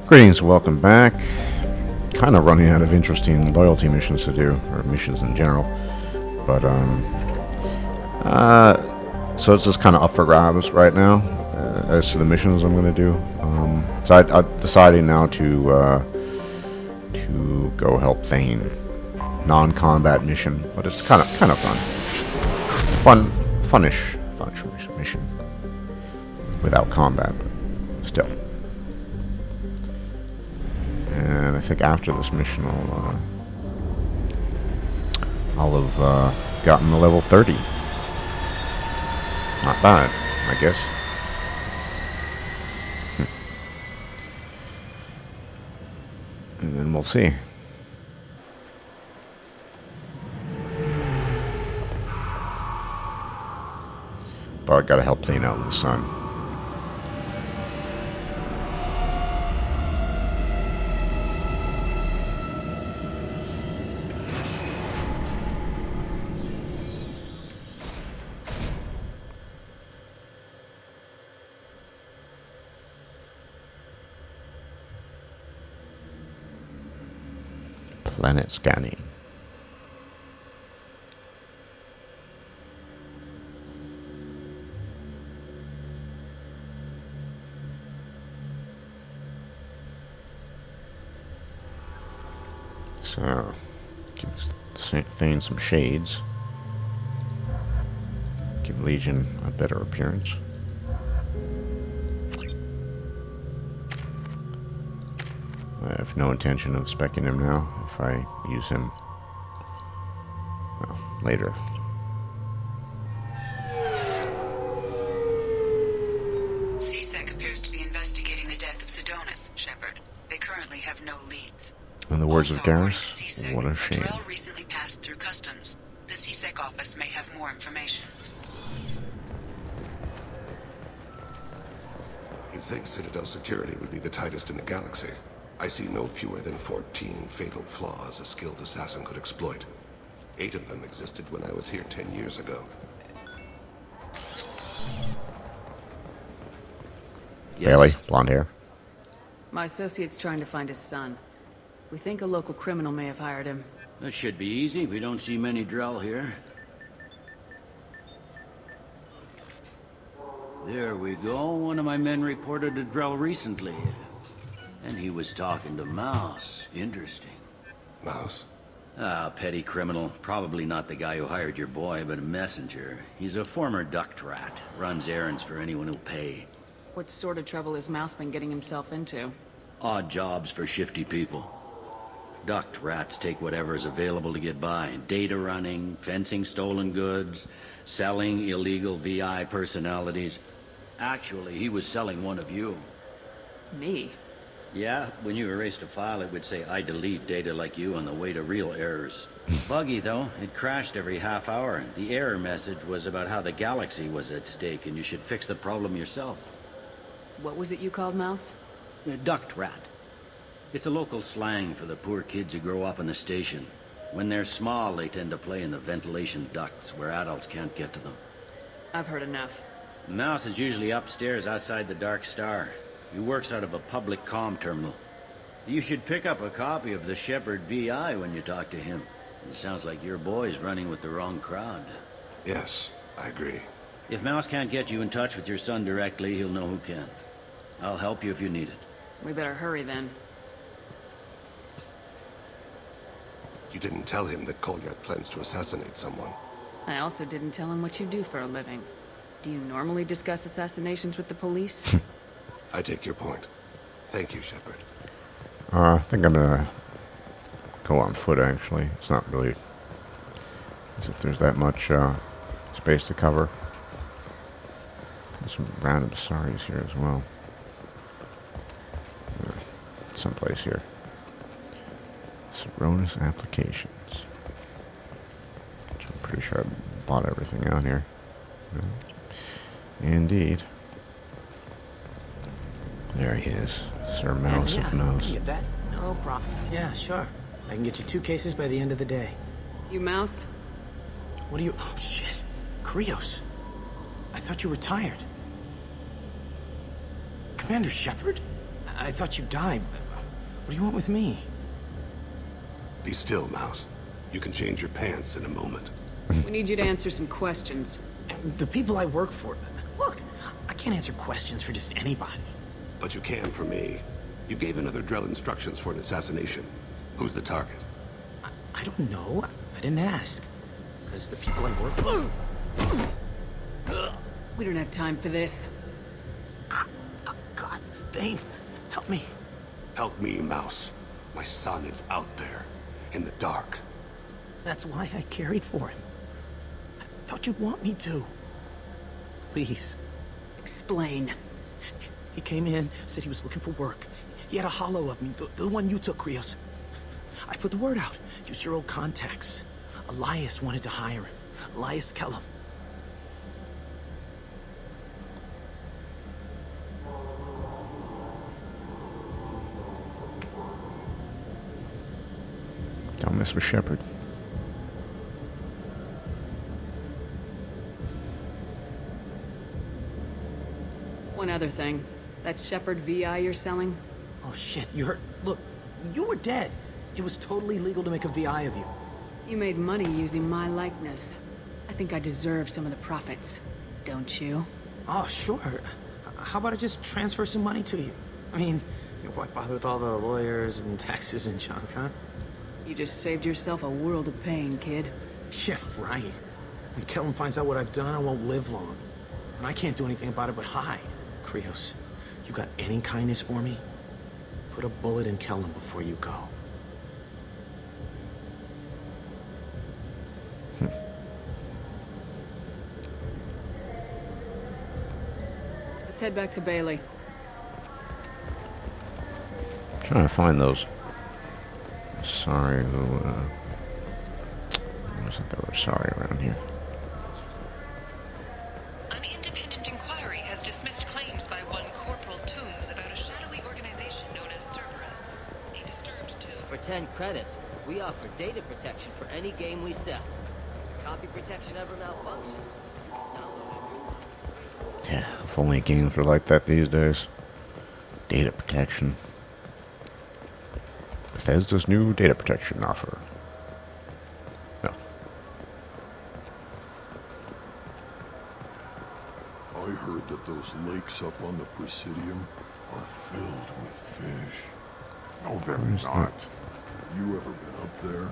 Greetings, welcome back. Kind of running out of interesting loyalty missions to do, or missions in general. But, so it's just kind of up for grabs right now, as to the missions I'm going to do. So I'm deciding now to go help Thane. Non-combat mission, but it's kind of fun. Funnish mission. Without combat, but still. And I think after this mission, I'll have gotten to level 30. Not bad, I guess. And then we'll see. But I gotta help Thane out with the sun. Planet scanning. So, give Thane some shades. Give Legion a better appearance. I have no intention of speccing him now if I use him later. CSEC appears to be investigating the death of Sidonis, Shepard. They currently have no leads. In the words Also, of Garrus, CSEC, what a shame. Drell recently passed through customs. The CSEC office may have more information. You'd think Citadel security would be the tightest in the galaxy. I see no fewer than 14 fatal flaws a skilled assassin could exploit. 8 of them existed when I was here 10 years ago. Yes. Bailey, blonde hair. My associate's trying to find his son. We think a local criminal may have hired him. That should be easy. We don't see many Drell here. There we go. One of my men reported a Drell recently. And he was talking to Mouse. Interesting. Mouse? Ah, petty criminal. Probably not the guy who hired your boy, but a messenger. He's a former duct rat. Runs errands for anyone who'll pay. What sort of trouble has Mouse been getting himself into? Odd jobs for shifty people. Duct rats take whatever's available to get by. Data running, fencing stolen goods, selling illegal VI personalities. Actually, he was selling one of you. Me? Yeah, when you erased a file, it would say, I delete data like you on the way to real errors. Buggy, though. It crashed every half hour. The error message was about how the galaxy was at stake, and you should fix the problem yourself. What was it you called Mouse? A duct rat. It's a local slang for the poor kids who grow up in the station. When they're small, they tend to play in the ventilation ducts, where adults can't get to them. I've heard enough. Mouse is usually upstairs outside the Dark Star. He works out of a public comm terminal. You should pick up a copy of the Shepard VI when you talk to him. It sounds like your boy's running with the wrong crowd. Yes, I agree. If Mouse can't get you in touch with your son directly, he'll know who can. I'll help you if you need it. We better hurry then. You didn't tell him that Kolyat plans to assassinate someone. I also didn't tell him what you do for a living. Do you normally discuss assassinations with the police? I take your point. Thank you, Shepard. I think I'm gonna go on foot, actually. It's not really as if there's that much space to cover. There's some random sorries here as well. Someplace here. Saronis applications. Which I'm pretty sure I bought everything out here. Indeed. There he is. Sir Mouse of Mouse. Get that? No problem. Yeah, sure. I can get you 2 cases by the end of the day. You Mouse? What are you... Oh, shit. Krios. I thought you were tired. Commander Shepard? I thought you died. What do you want with me? Be still, Mouse. You can change your pants in a moment. We need you to answer some questions. The people I work for... Look, I can't answer questions for just anybody. But you can for me. You gave another Drell instructions for an assassination. Who's the target? I don't know. I didn't ask. Because the people I work for... We don't have time for this. God, Thane, help me. Help me, Mouse. My son is out there, in the dark. That's why I carried for him. I thought you'd want me to. Please. Explain. He came in, said he was looking for work. He had a hollow of me, the one you took, Krios. I put the word out, used your old contacts. Elias wanted to hire him. Elias Kellum. Don't mess with Shepard. One other thing. That Shepard VI you're selling? Oh shit, you heard? Look, you were dead. It was totally legal to make a VI of you. You made money using my likeness. I think I deserve some of the profits. Don't you? Oh, sure. How about I just transfer some money to you? I mean, why bother with all the lawyers and taxes and junk, huh? You just saved yourself a world of pain, kid. Yeah, right. When Kellum finds out what I've done, I won't live long. And I can't do anything about it but hide. Krios, you got any kindness for me? Put a bullet in Kellum before you go. Let's head back to Bailey. Trying to find those. Sorry, who, wasn't there were sorry around here. An independent inquiry has dismissed claims by one Corporal Toombs about a shadowy organization known as Cerberus. A disturbed tomb. For 10 credits, we offer data protection for any game we sell. Copy protection ever malfunction? Yeah, if only games were like that these days. Data protection. Bethesda's new data protection offer. No. I heard that those lakes up on the Presidium are filled with fish. No, they're Where's not. Have you ever been up there?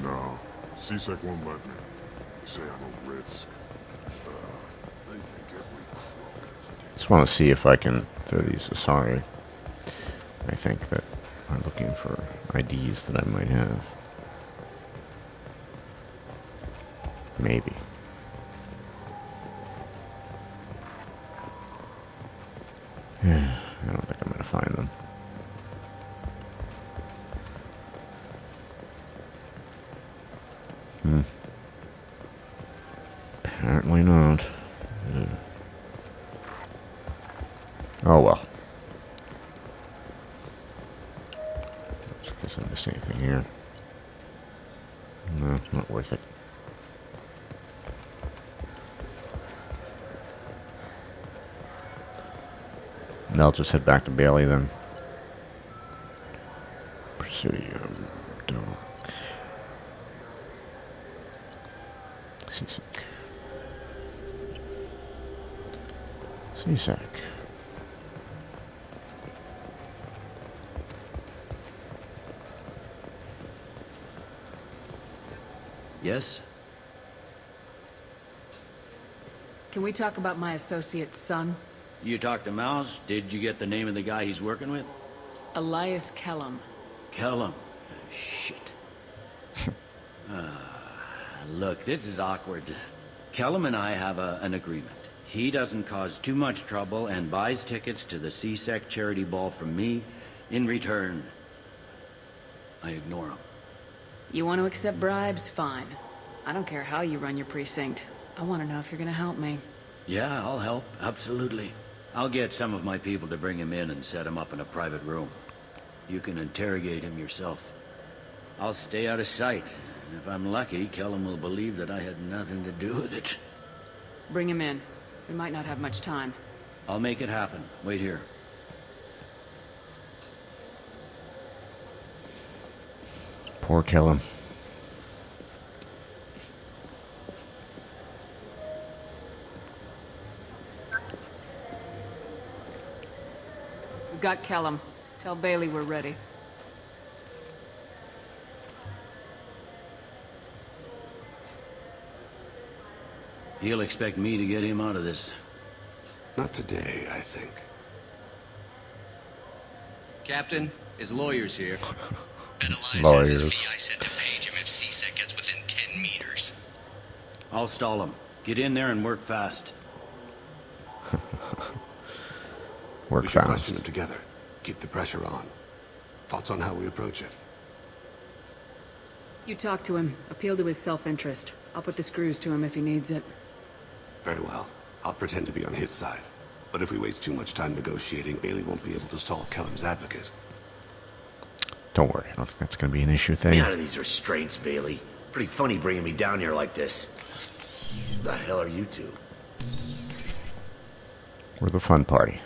No. CSEC won't let me. They say I'm a risk. They think every crook is Just want to see if I can throw these aside. I think that I'm looking for IDs that I might have. Maybe. Yeah, I don't think I'm gonna find them. Apparently not. Oh well. Just guess I missed anything here. No, not worth it. I'll just head back to Bailey then. Presidium dock. CSEC. CSEC. Yes? Can we talk about my associate's son? You talked to Mouse? Did you get the name of the guy he's working with? Elias Kellum. Kellum. Shit. Look, this is awkward. Kellum and I have an agreement. He doesn't cause too much trouble and buys tickets to the CSEC charity ball from me. In return, I ignore him. You want to accept bribes? Fine. I don't care how you run your precinct. I want to know if you're gonna help me. Yeah, I'll help. Absolutely. I'll get some of my people to bring him in and set him up in a private room. You can interrogate him yourself. I'll stay out of sight. And if I'm lucky, Kellum will believe that I had nothing to do with it. Bring him in. We might not have much time. I'll make it happen. Wait here. or kill him. We got Kellum. Tell Bailey we're ready. He'll expect me to get him out of this. Not today, I think. Captain, his lawyer's here. Lawyers. Says his VI said to page him if CSEC gets within 10 meters. I'll stall him. Get in there and work fast. Work We should question fast. them together. Keep the pressure on. Thoughts on how we approach it? You talk to him. Appeal to his self-interest. I'll put the screws to him if he needs it. Very well. I'll pretend to be on his side. But if we waste too much time negotiating, Bailey won't be able to stall Kellum's advocate. Don't worry, I don't think that's going to be an issue Get me thing. out of these restraints, Bailey. Pretty funny bringing me down here like this. The hell are you two? We're the fun party.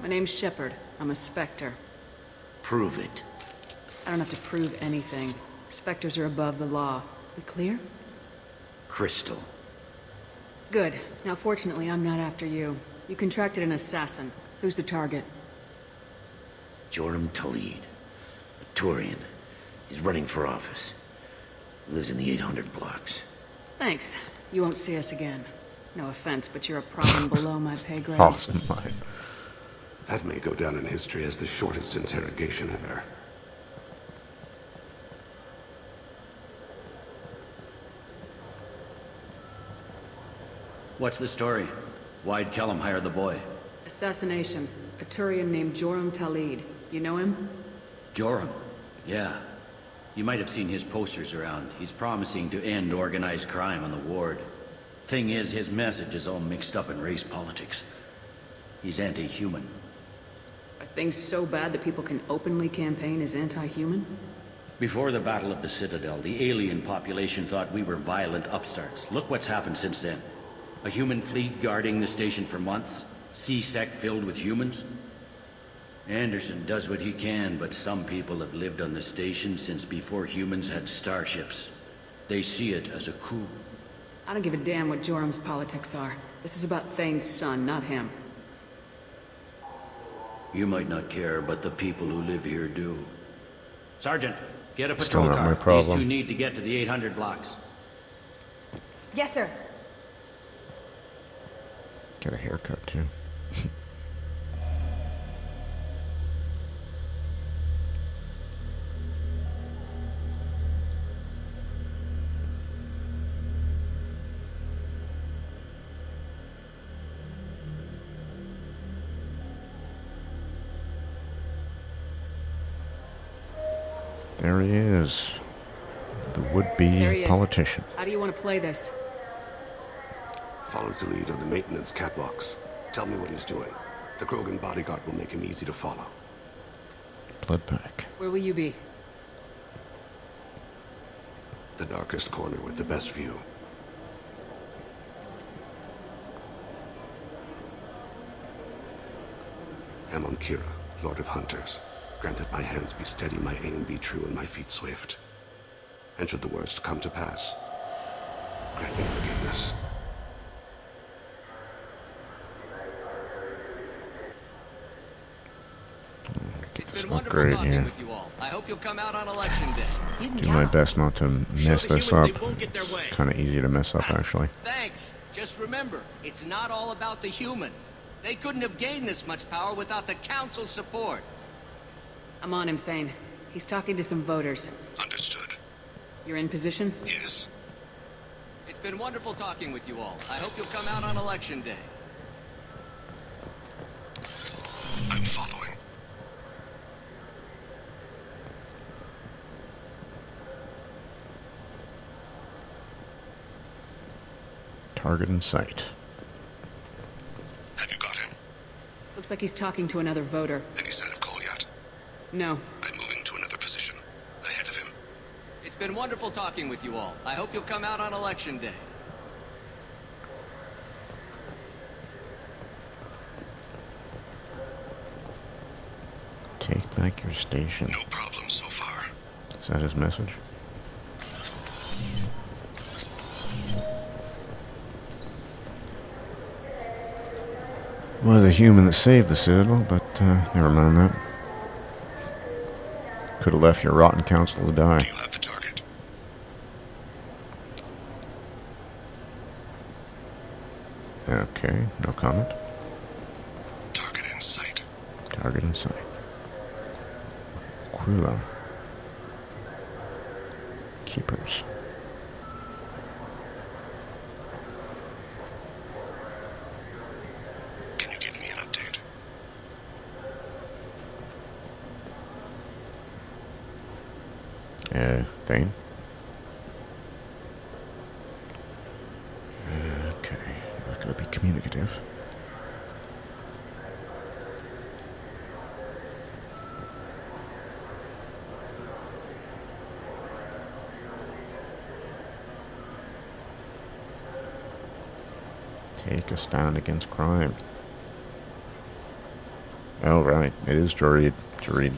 My name's Shepard. I'm a Spectre. Prove it. I don't have to prove anything. Spectres are above the law. We clear? Crystal. Good. Now, fortunately, I'm not after you. You contracted an assassin. Who's the target? Joram Talid. A Turian. He's running for office. Lives in the 800 blocks. Thanks. You won't see us again. No offense, but you're a problem below my pay grade. Awesome, mine. That may go down in history as the shortest interrogation ever. What's the story? Why'd Kellum hire the boy? Assassination. A Turian named Joram Talid. You know him? Joram? Yeah. You might have seen his posters around. He's promising to end organized crime on the ward. Thing is, his message is all mixed up in race politics. He's anti-human. Are things so bad that people can openly campaign as anti-human? Before the Battle of the Citadel, the alien population thought we were violent upstarts. Look what's happened since then. A human fleet guarding the station for months. CSEC filled with humans. Anderson does what he can, but some people have lived on the station since before humans had starships. They see it as a coup. I don't give a damn what Joram's politics are. This is about Thane's son, not him. You might not care, but the people who live here do. Sergeant, get a Still patrol not car. my problem. These two need to get to the 800 blocks. Yes, sir. Get a haircut, too. There he is. The There he would-be is. politician. How do you want to play this? Follow to lead on the maintenance catwalks. Tell me what he's doing. The Krogan bodyguard will make him easy to follow. Blood pack. Where will you be? The darkest corner with the best view. Amon Kira, Lord of Hunters. Grant that my hands be steady, my aim be true, and my feet swift. And should the worst come to pass, grant me forgiveness. It's this been wonderful upgrade talking here. with you all. I hope you'll come out on election day. Do my best not to mess the this humans up. they won't get their way. Kind of easy to mess up, actually. Thanks. Just remember, it's not all about the humans. They couldn't have gained this much power without the Council's support. I'm on him, Thane. He's talking to some voters. Understood. You're in position? Yes. It's been wonderful talking with you all. I hope you'll come out on election day. I'm following. Target in sight. Have you got him? Looks like he's talking to another voter. Any sign of call yet? No. I'm moving to another position. Ahead of him. It's been wonderful talking with you all. I hope you'll come out on election day. Psych your station. No problem so far. Is that his message? Was a human that saved the Citadel, but never mind that. Could have left your rotten council to die. Do you have the target? Okay, no comment. Target in sight. Target in sight. Quilla. Keepers. Can you give me an update? Thane. Okay, not gonna be communicative. Take a stand against crime. Oh, right. It is Jareed. Jareed.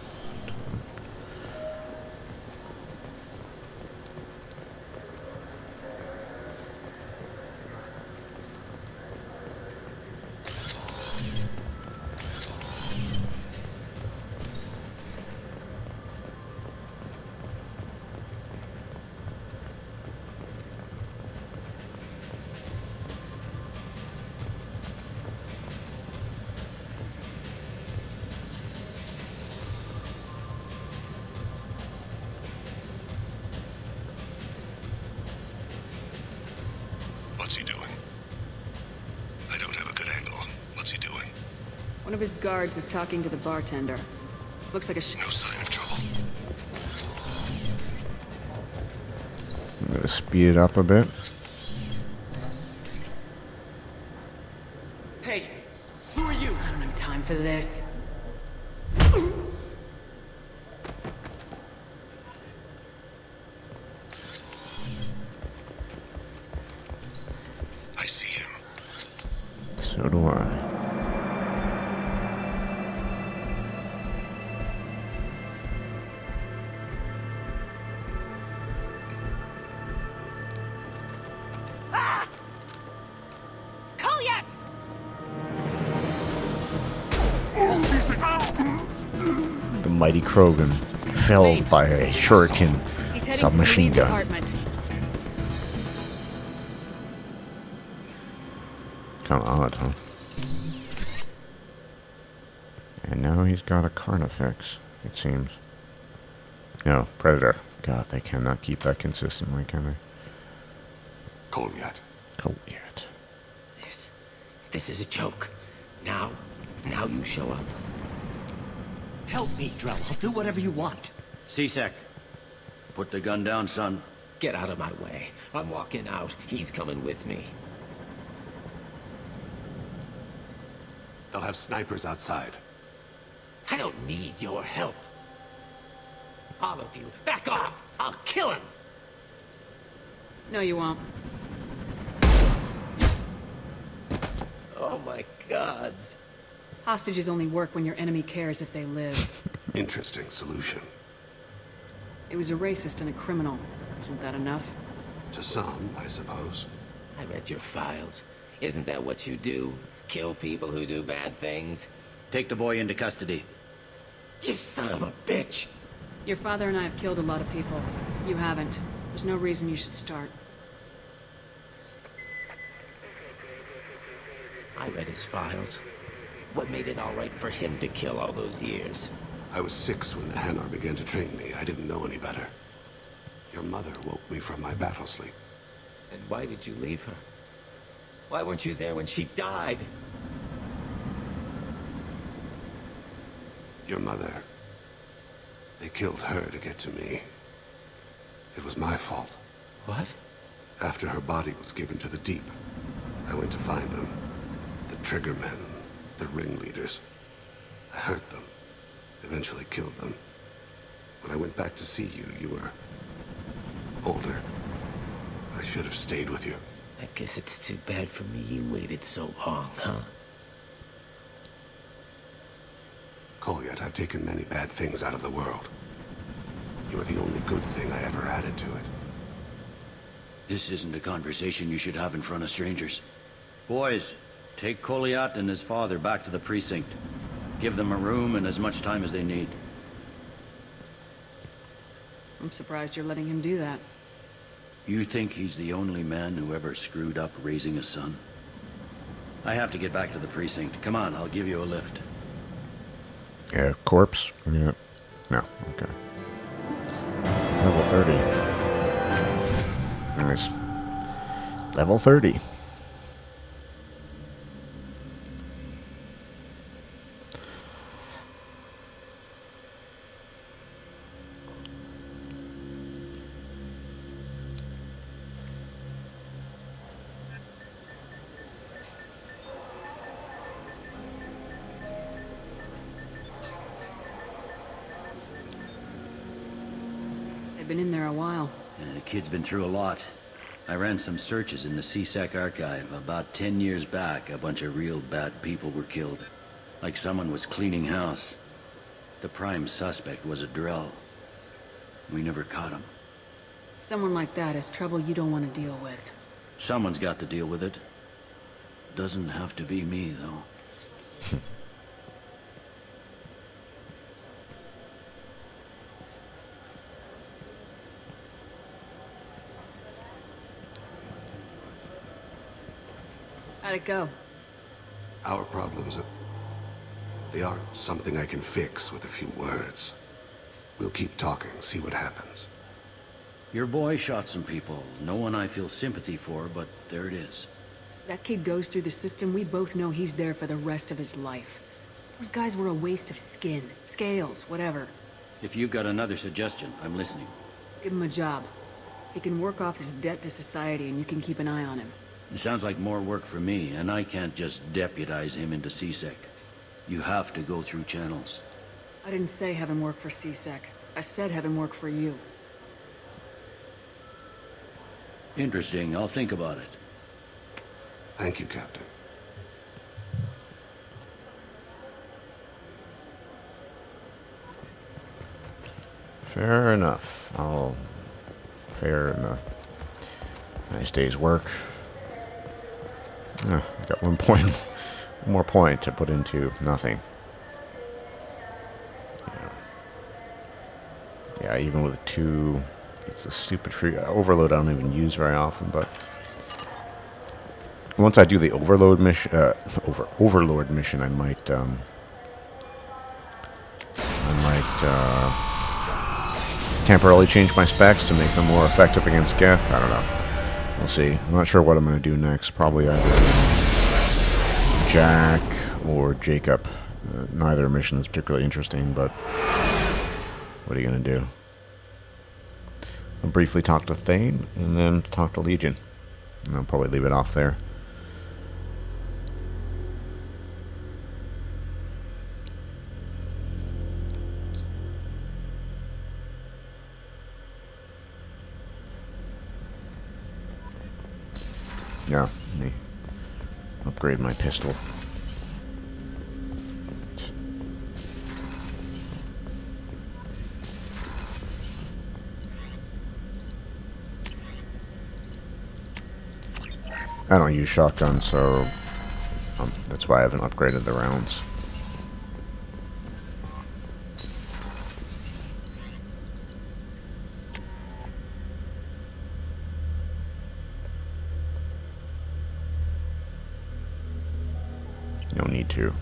What's he doing? I don't have a good angle. What's he doing? One of his guards is talking to the bartender. Looks like a No sign of trouble. I'm gonna speed it up a bit. Hey, who are you? I don't have time for this. I see him. So do I. The mighty Krogan, felled by a shuriken submachine gun. Kind of odd, huh? And now he's got a Carnifex, it seems. No, Predator. God, they cannot keep that consistently, can they? Goliath. Goliath. This is a joke. Now you show up. Help me, Drell. I'll do whatever you want. C-Sec, put the gun down, son. Get out of my way. I'm walking out. He's coming with me. They'll have snipers outside. I don't need your help. All of you, back off! I'll kill him! No, you won't. Oh my gods. Hostages only work when your enemy cares if they live. Interesting solution. It was a racist and a criminal. Isn't that enough? To some, I suppose. I read your files. Isn't that what you do? Kill people who do bad things? Take the boy into custody. You son of a bitch! Your father and I have killed a lot of people. You haven't. There's no reason you should start. I read his files. What made it all right for him to kill all those years? I was 6 when the Hanar began to train me. I didn't know any better. Your mother woke me from my battle sleep. And why did you leave her? Why weren't you there when she died? Your mother. They killed her to get to me. It was my fault. What? After her body was given to the Deep, I went to find them. The Triggermen, the ringleaders. I hurt them. Eventually killed them. When I went back to see you, you were older. I should have stayed with you. I guess it's too bad for me you waited so long, huh? Goliath, I've taken many bad things out of the world. You're the only good thing I ever added to it. This isn't a conversation you should have in front of strangers. Boys, take Goliath and his father back to the precinct. Give them a room and as much time as they need. I'm surprised you're letting him do that. You think he's the only man who ever screwed up raising a son? I have to get back to the precinct. Come on, I'll give you a lift. Yeah, corpse? Yeah. No, okay. Level 30. Nice. Level 30. They've been in there a while. The kid's been through a lot. I ran some searches in the CSEC archive. About 10 years back, a bunch of real bad people were killed. Like someone was cleaning house. The prime suspect was a drill. We never caught him. Someone like that is trouble you don't want to deal with. Someone's got to deal with it. Doesn't have to be me, though. How'd it go? Our problems they aren't something I can fix with a few words. We'll keep talking, see what happens. Your boy shot some people. No one I feel sympathy for, but there it is. That kid goes through the system, we both know he's there for the rest of his life. Those guys were a waste of skin, scales, whatever. If you've got another suggestion, I'm listening. Give him a job. He can work off his debt to society and you can keep an eye on him. It sounds like more work for me, and I can't just deputize him into CSEC. You have to go through channels. I didn't say have him work for CSEC. I said have him work for you. Interesting. I'll think about it. Thank you, Captain. Fair enough. Fair enough. Nice day's work. I got 1 point. One more point to put into nothing. Yeah, even with 2, it's a stupid free overload I don't even use very often, but once I do the overload mission, overlord mission, I might temporarily change my specs to make them more effective against Geth. I don't know. We'll see. I'm not sure what I'm going to do next. Probably either Jack or Jacob. Neither mission is particularly interesting, but what are you going to do? I'll briefly talk to Thane, and then talk to Legion. And I'll probably leave it off there. Yeah, let me upgrade my pistol. I don't use shotguns, so that's why I haven't upgraded the rounds. No need to.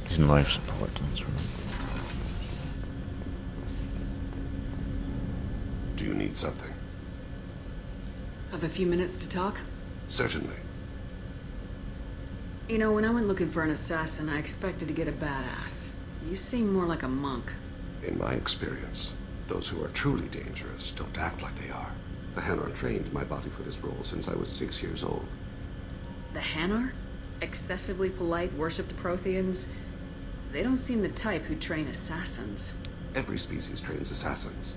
Using life support. That's right. Do you need something? Have a few minutes to talk? Certainly. You know, when I went looking for an assassin, I expected to get a badass. You seem more like a monk. In my experience, those who are truly dangerous don't act like they are. The Hanar trained my body for this role since I was 6 years old. The Hanar? Excessively polite, worship the Protheans? They don't seem the type who train assassins. Every species trains assassins.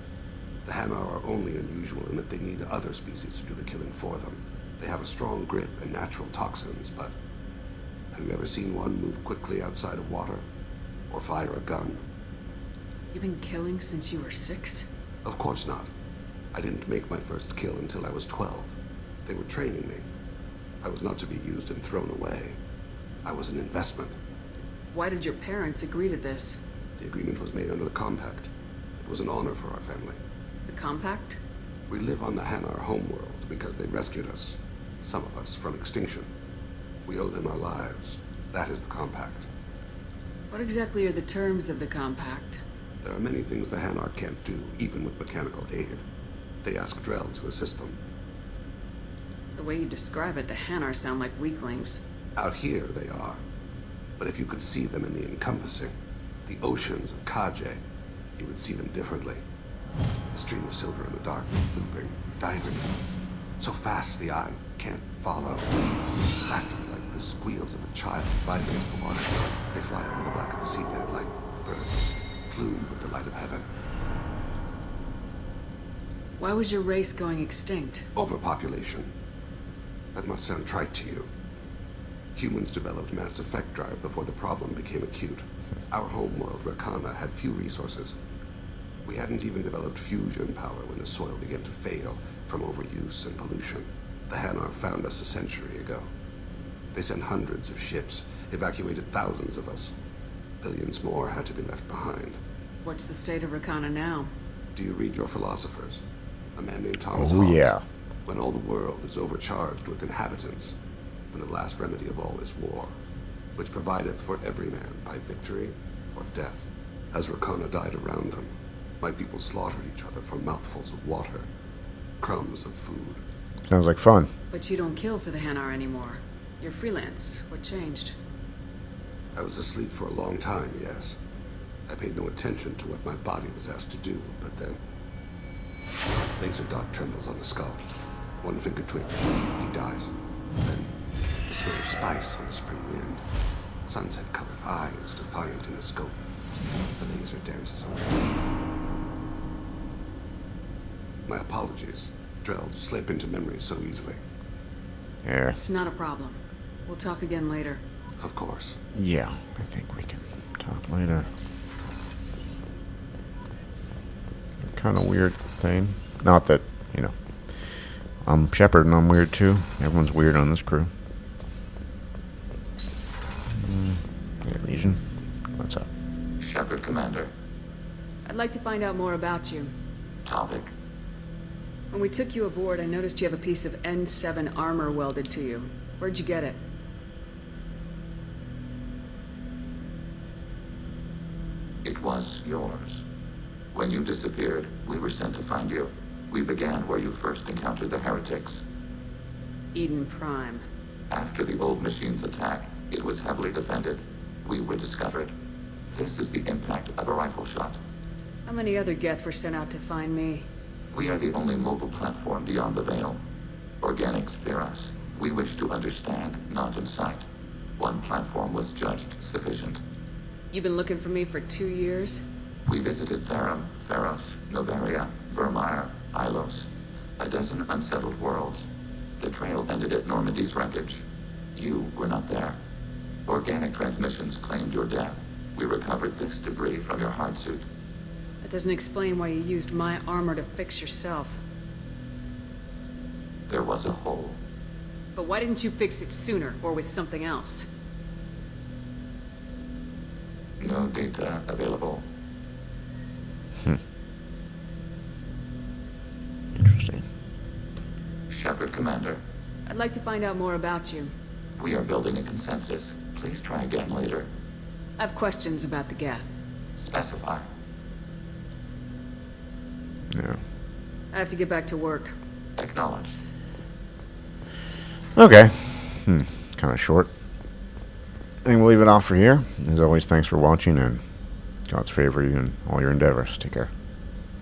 The Hanar are only unusual in that they need other species to do the killing for them. They have a strong grip and natural toxins, but Have you ever seen one move quickly outside of water? Or fire a gun? You've been killing since you were 6? Of course not. I didn't make my first kill until I was 12. They were training me. I was not to be used and thrown away. I was an investment. Why did your parents agree to this? The agreement was made under the compact. It was an honor for our family. The compact? We live on the Hanar homeworld because they rescued us, some of us, from extinction. We owe them our lives. That is the compact. What exactly are the terms of the compact? There are many things the Hanar can't do, even with mechanical aid. They ask Drell to assist them. The way you describe it, the Hanar sound like weaklings. Out here, they are. But if you could see them in the encompassing, the oceans of Kaje, you would see them differently. A stream of silver in the dark, looping, diving. So fast the eye can't follow. Laughter like the squeals of a child vibrates the water. They fly over the black of the seabed like birds, plumed with the light of heaven. Why was your race going extinct? Overpopulation. That must sound trite to you. Humans developed mass effect drive before the problem became acute. Our homeworld, Rakana, had few resources. We hadn't even developed fusion power when the soil began to fail from overuse and pollution. The Hanar found us a century ago. They sent hundreds of ships, evacuated thousands of us. Billions more had to be left behind. What's the state of Rakana now? Do you read your philosophers? A man named Thomas Oh, Hobbes. yeah. When all the world is overcharged with inhabitants, and the last remedy of all is war, which provideth for every man by victory or death. As Rakana died around them, my people slaughtered each other for mouthfuls of water, crumbs of food. Sounds like fun. But you don't kill for the Hanar anymore. You're freelance. What changed? I was asleep for a long time, yes. I paid no attention to what my body was asked to do, but then... Laser dot trembles on the skull. One finger twitch, he dies. Then, the smell of spice on the spring wind. Sunset-colored eyes defiant in the scope. The laser dances away. My apologies. Drell slip into memory so easily. Yeah. It's not a problem. We'll talk again later. Of course. Yeah, I think we can talk later. Kind of weird thing. Not that, you know, I'm Shepard and I'm weird too. Everyone's weird on this crew. Hey, Legion. What's up? Shepard, Commander. I'd like to find out more about you. Topic. When we took you aboard, I noticed you have a piece of N7 armor welded to you. Where'd you get it? It was yours. When you disappeared, we were sent to find you. We began where you first encountered the heretics. Eden Prime. After the old machine's attack, it was heavily defended. We were discovered. This is the impact of a rifle shot. How many other Geth were sent out to find me? We are the only mobile platform beyond the Veil. Organics fear us. We wish to understand, not incite. One platform was judged sufficient. You've been looking for me for 2 years? We visited Therum, Pharos, Novaria, Vermeer, Ilos. A dozen unsettled worlds. The trail ended at Normandy's wreckage. You were not there. Organic transmissions claimed your death. We recovered this debris from your hard suit. That doesn't explain why you used my armor to fix yourself. There was a hole. But why didn't you fix it sooner, or with something else? No data available. Interesting. Shepard, Commander. I'd like to find out more about you. We are building a consensus. Please try again later. I have questions about the Geth. Specify. Yeah. I have to get back to work. Acknowledged. Okay. Kind of short. I think we'll leave it off for here. As always, thanks for watching, and God's favor you in all your endeavors. Take care.